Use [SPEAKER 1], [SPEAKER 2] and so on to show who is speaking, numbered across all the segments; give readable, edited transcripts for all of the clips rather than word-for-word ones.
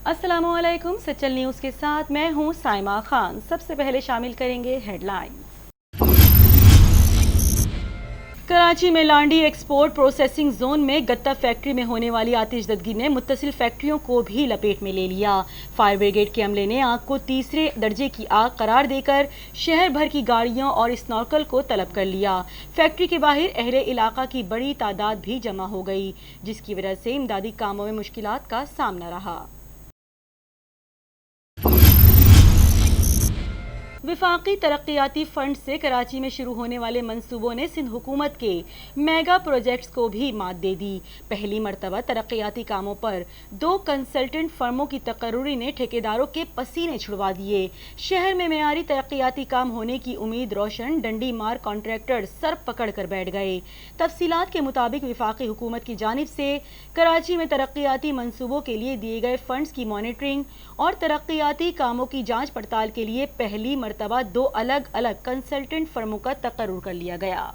[SPEAKER 1] अस्सलाम वालेकुम। सचल न्यूज़ के साथ मैं हूं साइमा खान। सबसे पहले शामिल करेंगे हेडलाइंस। कराची में लांडी एक्सपोर्ट प्रोसेसिंग जोन में गत्ता फैक्ट्री में होने वाली आतिशदगी ने मुत्तसिल फैक्ट्रियों को भी लपेट में ले लिया। फायर ब्रिगेड के अमले ने आग को तीसरे दर्जे की आग करार देकर शहर भर की गाड़ियों और स्नॉर्कल को तलब कर लिया। फैक्ट्री के बाहर अहले इलाका की बड़ी तादाद भी जमा हो गई, जिसकी वजह से इमदादी कामों में मुश्किलात का सामना रहा। वफाकी तरक्याती फंड से कराची में शुरू होने वाले मंसूबों ने सिंध हुकूमत के मेगा प्रोजेक्ट्स को भी मात दे दी। पहली मरतबा तरक्याती कामों पर 2 कंसल्टेंट फर्मों की तकर्रुरी ने ठेकेदारों के पसीने छुड़वा दिए। शहर में मेयारी तरक्याती काम होने की उम्मीद रोशन डंडी मार कॉन्ट्रैक्टर सर पकड़ कर बैठ गए। तफसीलात के मुताबिक वफाकी हुकूमत की जानिब से कराची में तरक्याती मंसूबों के लिए दिए गए फंड्स की मॉनिटरिंग और तरक्याती कामों की जांच पड़ताल के लिए पहली मरतबा 2 अलग अलग कंसल्टेंट फर्मों का तकर्रुर कर लिया गया।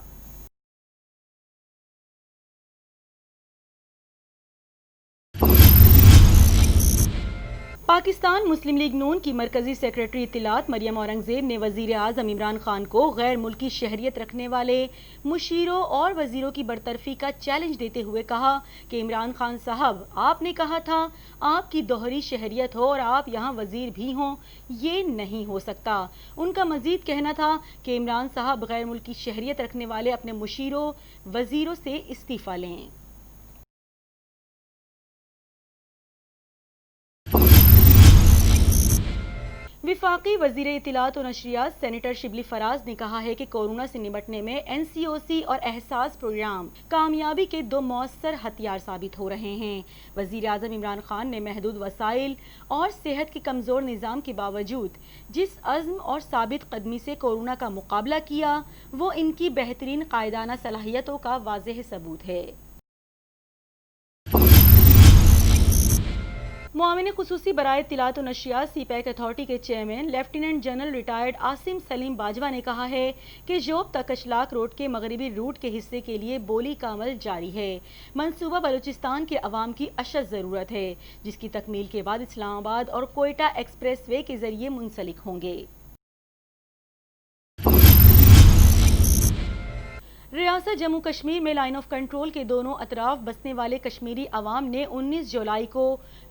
[SPEAKER 1] पाकिस्तान मुस्लिम लीग नून की मरकजी सेक्रेटरी इत्तलात मरियम औरंगजेब ने वजीर आज़म इमरान खान को गैर मुल्की शहरियत रखने वाले मुशीरों और वजीरों की बरतरफी का चैलेंज देते हुए कहा कि इमरान खान साहब, आपने कहा था आपकी दोहरी शहरियत हो और आप यहाँ वजीर भी हों, ये नहीं हो सकता। उनका मजीद कहना था कि इमरान साहब गैर मुल्की शहरियत रखने वाले अपने मुशीरों वजीरों से इस्तीफ़ा लें। विफाकी वजीर इत्तलात और नशरियात सेनेटर शिबली फराज ने कहा है कि कोरोना से निपटने में NCOC और एहसास प्रोग्राम कामयाबी के 2 मौसर हथियार साबित हो रहे हैं। वजीर आज़म इमरान खान ने महदूद वसाइल और सेहत के कमज़ोर निज़ाम के बावजूद जिस अज़्म और साबित कदमी से कोरोना का मुकाबला किया, वो इनकी बेहतरीन कायदाना सलाहियतों का वाज़ेह सबूत है। मुआविन खुसूसी बराए इत्तलात और नशरियात CPAC अथॉरिटी के chairman lieutenant general retired Asim Salim Bajwa ने कहा है कि जोब तक कशलाक रोड के मगरबी रूट के हिस्से के लिए बोली का अमल जारी है। मंसूबा बलूचिस्तान के अवाम की अशद ज़रूरत है, जिसकी तकमील के बाद इस्लामाबाद और कोयटा एक्सप्रेस वे के जरिए मुंसलिक होंगे। रियासत जम्मू कश्मीर में लाइन ऑफ कंट्रोल के दोनों अतराफ बसने वाले कश्मीरी अवाम ने 19 जुलाई को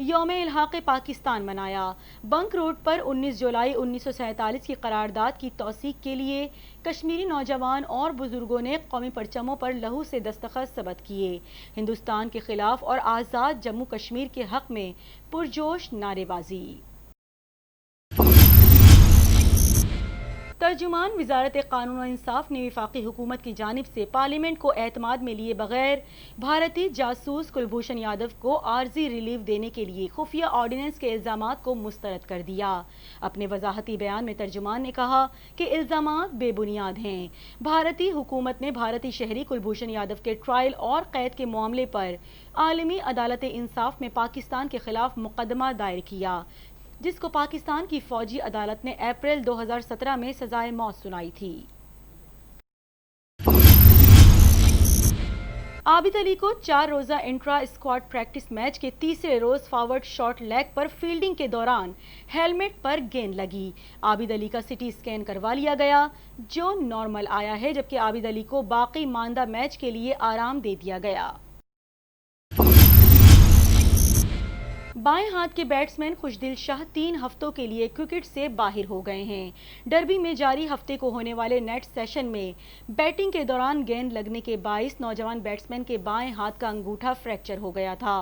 [SPEAKER 1] यौम इल्हाक़ पाकिस्तान मनाया। बंक रोड पर 19 जुलाई 1947 की करारदाद की तौसीक के लिए कश्मीरी नौजवान और बुजुर्गों ने कौमी परचमों पर लहू से दस्तखत सबत किए। हिंदुस्तान के खिलाफ और आज़ाद जम्मू कश्मीर के हक में पुरजोश नारेबाजी। तर्जुमान वज़ारत कानून और इंसाफ ने वफाकी हुकूमत की जानिब से पार्लियामेंट को एतमाद में लिए बगैर भारतीय जासूस कुलभूषण यादव को आर्जी रिलीफ देने के लिए खुफिया ऑर्डिनेंस के इल्ज़ामात को मुस्तरद कर दिया। अपने वजाहती बयान में तर्जुमान ने कहा कि इल्ज़ामात बेबुनियाद हैं। भारतीय हुकूमत ने भारतीय शहरी कुलभूषण यादव के ट्रायल और कैद के मामले पर आलमी अदालत इंसाफ में पाकिस्तान के खिलाफ मुकदमा दायर किया, जिसको पाकिस्तान की फौजी अदालत ने अप्रैल 2017 में सजाए मौत सुनाई थी। आबिद अली को 4 रोज़ा इंट्रा स्क्वाड प्रैक्टिस मैच के तीसरे रोज फॉरवर्ड शॉट लेग पर फील्डिंग के दौरान हेलमेट पर गेंद लगी। आबिद अली का CT स्कैन करवा लिया गया, जो नॉर्मल आया है, जबकि आबिद अली को बाकी मानदा मैच के लिए आराम दे दिया गया। बाएं हाथ के बैट्समैन खुशदिल शाह 3 हफ्तों के लिए क्रिकेट से बाहर हो गए हैं। डर्बी में जारी हफ्ते को होने वाले नेट सेशन में बैटिंग के दौरान गेंद लगने के बाइस नौजवान बैट्समैन के बाएं हाथ का अंगूठा फ्रैक्चर हो गया था।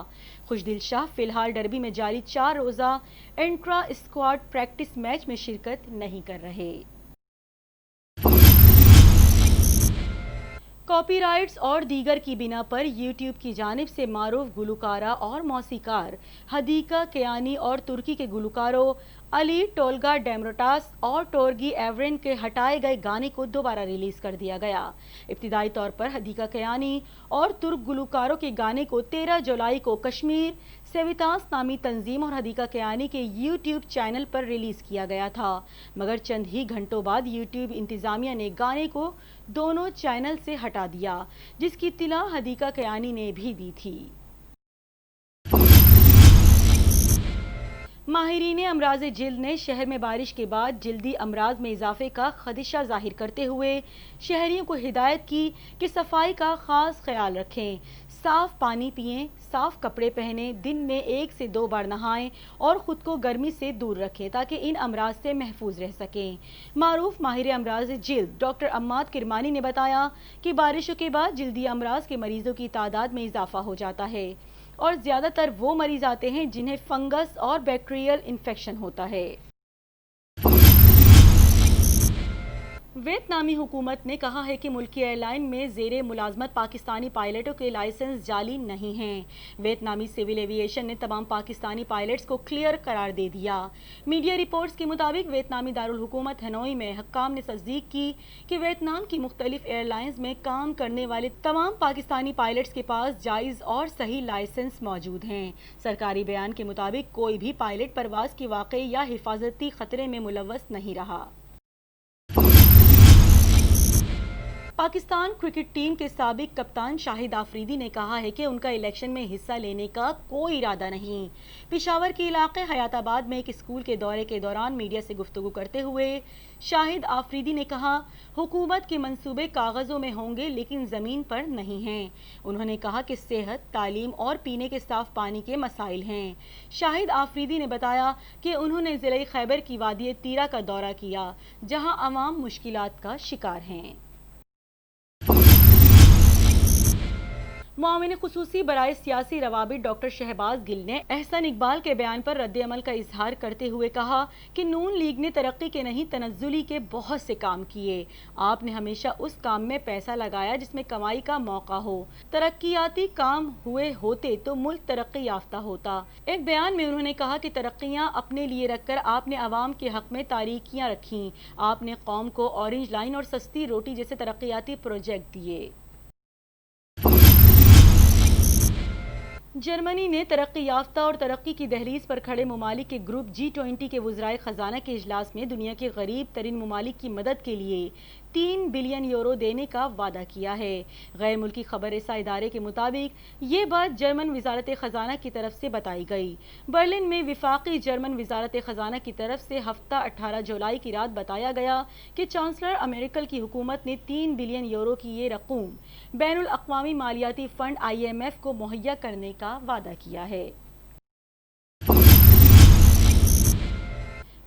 [SPEAKER 1] खुशदिल शाह फिलहाल डर्बी में जारी 4 रोज़ा इंट्रा स्क्वाड प्रैक्टिस मैच में शिरकत नहीं कर रहे। कॉपीराइट्स और दीगर की बिना पर यूट्यूब की जानिब से मारूफ गुलकारा और मौसीकार हदीका केयानी और तुर्की के गुलकारों अली टोलगा डेमरोटास और टोरगी एवरेन के हटाए गए गाने को दोबारा रिलीज कर दिया गया। इब्तिदाई तौर पर हदीका केयानी और तुर्क गुलकारों के गाने को 13 जुलाई को कश्मीर सेवितास नामी तंजीम और हदीका केयानी के यूट्यूब चैनल पर रिलीज किया गया था, मगर चंद ही घंटों बाद यूट्यूब इंतजामिया ने गाने को दोनों चैनल से हटा दिया, जिसकी इत्तला हदीका केयानी ने भी दी थी। ماہرین امراض جلد نے شہر میں بارش کے بعد جلدی امراض میں اضافے کا خدشہ ظاہر کرتے ہوئے شہریوں کو ہدایت کی کہ صفائی کا خاص خیال رکھیں، صاف پانی پئیں، صاف کپڑے پہنیں، دن میں 1 سے 2 بار نہائیں اور خود کو گرمی سے دور رکھیں تاکہ ان امراض سے محفوظ رہ سکیں۔ معروف ماہر امراض جلد ڈاکٹر عماد کرمانی نے بتایا کہ بارشوں کے بعد جلدی امراض کے مریضوں کی تعداد میں اضافہ ہو جاتا ہے اور زیادہ تر وہ مریض آتے ہیں جنہیں فنگس اور بیکٹیریل انفیکشن ہوتا ہے۔ ویتنامی حکومت نے کہا ہے کہ ملکی ایئر لائن میں زیر ملازمت پاکستانی پائلٹوں کے لائسنس جعلی نہیں ہیں۔ ویتنامی سول ایوی ایشن نے تمام پاکستانی پائلٹس کو کلیئر قرار دے دیا۔ میڈیا رپورٹس کے مطابق ویتنامی دارالحکومت ہنوئی میں حکام نے تصدیق کی کہ ویتنام کی مختلف ایئر لائنز میں کام کرنے والے تمام پاکستانی پائلٹس کے پاس جائز اور صحیح لائسنس موجود ہیں۔ سرکاری بیان کے مطابق کوئی بھی پائلٹ پرواز کے واقعے یا حفاظتی خطرے میں ملوث نہیں رہا۔ پاکستان کرکٹ ٹیم کے سابق کپتان شاہد آفریدی نے کہا ہے کہ ان کا الیکشن میں حصہ لینے کا کوئی ارادہ نہیں۔ پشاور کے علاقے حیات آباد میں ایک اسکول کے دورے کے دوران میڈیا سے گفتگو کرتے ہوئے شاہد آفریدی نے کہا، حکومت کے منصوبے کاغذوں میں ہوں گے لیکن زمین پر نہیں ہیں۔ انہوں نے کہا کہ صحت، تعلیم اور پینے کے صاف پانی کے مسائل ہیں۔ شاہد آفریدی نے بتایا کہ انہوں نے ضلع خیبر کی وادی تیرا کا دورہ کیا جہاں عوام مشکلات کا شکار ہیں۔ معاون خصوصی برائے سیاسی روابط ڈاکٹر شہباز گل نے احسن اقبال کے بیان پر رد عمل کا اظہار کرتے ہوئے کہا کہ نون لیگ نے ترقی کے نہیں تنزلی کے بہت سے کام کیے۔ آپ نے ہمیشہ اس کام میں پیسہ لگایا جس میں کمائی کا موقع ہو۔ ترقیاتی کام ہوئے ہوتے تو ملک ترقی یافتہ ہوتا۔ ایک بیان میں انہوں نے کہا کہ ترقیاں اپنے لیے رکھ کر آپ نے عوام کے حق میں تاریکیاں رکھیں۔ آپ نے قوم کو اورنج لائن اور سستی روٹی جیسے ترقیاتی پروجیکٹ دیے۔ جرمنی نے ترقی یافتہ اور ترقی کی دہلیز پر کھڑے ممالک کے گروپ G20 کے وزرائے خزانہ کے اجلاس میں دنیا کے غریب ترین ممالک کی مدد کے لیے 3 بلین یورو دینے کا وعدہ کیا ہے۔ غیر ملکی خبر رساں ادارے کے مطابق یہ بات جرمن وزارت خزانہ کی طرف سے بتائی گئی۔ برلن میں وفاقی جرمن وزارت خزانہ کی طرف سے ہفتہ 18 جولائی کی رات بتایا گیا کہ چانسلر امریکل کی حکومت نے 3 بلین یورو کی یہ رقم بین الاقوامی مالیاتی فنڈ IMF کو مہیا کرنے کا وعدہ کیا ہے۔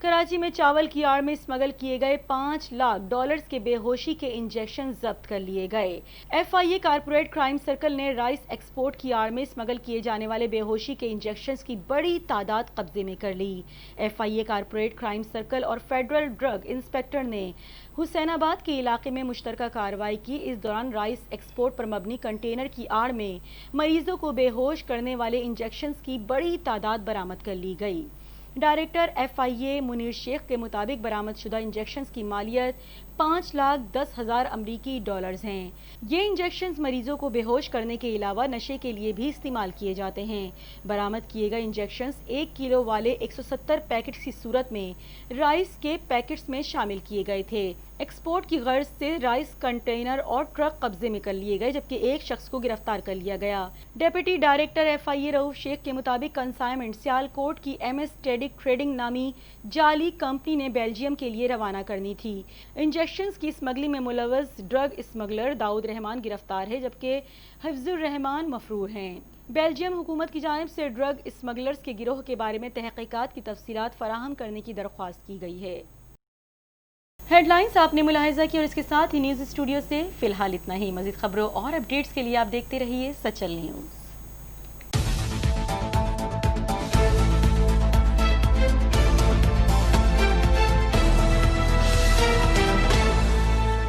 [SPEAKER 1] کراچی میں چاول کی آڑ میں اسمگل کیے گئے $5 لاکھ کے بے ہوشی کے انجیکشن ضبط کر لیے گئے۔ FIA کارپوریٹ کرائم سرکل نے رائس ایکسپورٹ کی آڑ میں اسمگل کیے جانے والے بے ہوشی کے انجیکشنز کی بڑی تعداد قبضے میں کر لی۔ FIA کارپوریٹ کرائم سرکل اور فیڈرل ڈرگ انسپیکٹر نے حسین آباد کے علاقے میں مشترکہ کارروائی کی۔ اس دوران رائس ایکسپورٹ پر مبنی کنٹینر کی آڑ میں مریضوں کو بے ہوش کرنے والے انجیکشنز کی بڑی تعداد برآمد کر لی گئی۔ ڈائریکٹر FIA منیر شیخ کے مطابق برآمد شدہ انجیکشنز کی مالیت $5,10,000 ہیں۔ یہ انجیکشنز مریضوں کو بے ہوش کرنے کے علاوہ نشے کے لیے بھی استعمال کیے جاتے ہیں۔ برآمد کیے گئے انجیکشنز 1 کلو والے 170 پیکٹس کی صورت میں رائس کے پیکٹس میں شامل کیے گئے تھے۔ ایکسپورٹ کی غرض سے رائس کنٹینر اور ٹرک قبضے میں کر لیے گئے جبکہ ایک شخص کو گرفتار کر لیا گیا۔ ڈپٹی ڈائریکٹر FIA رؤف شیخ کے مطابق کنسائنمنٹ سیالکوٹ کی MS ٹریڈنگ نامی جعلی کمپنی نے بیلجیم کے لیے روانہ کرنی تھی۔ انجیکشنز کی اسمگلنگ میں ملوث ڈرگ اسمگلر داؤد رحمان گرفتار ہے جبکہ حفظ الرحمان مفرور ہیں۔ بیلجیم حکومت کی جانب سے ڈرگ اسمگلرز کے گروہ کے بارے میں تحقیقات کی تفصیلات فراہم کرنے کی درخواست کی گئی ہے۔ ہیڈ لائنز آپ نے ملاحظہ کی اور اس کے ساتھ ہی نیوز اسٹوڈیو سے فی الحال اتنا ہی۔ مزید خبروں اور اپڈیٹس کے لیے آپ دیکھتے رہیے سچل نیوز۔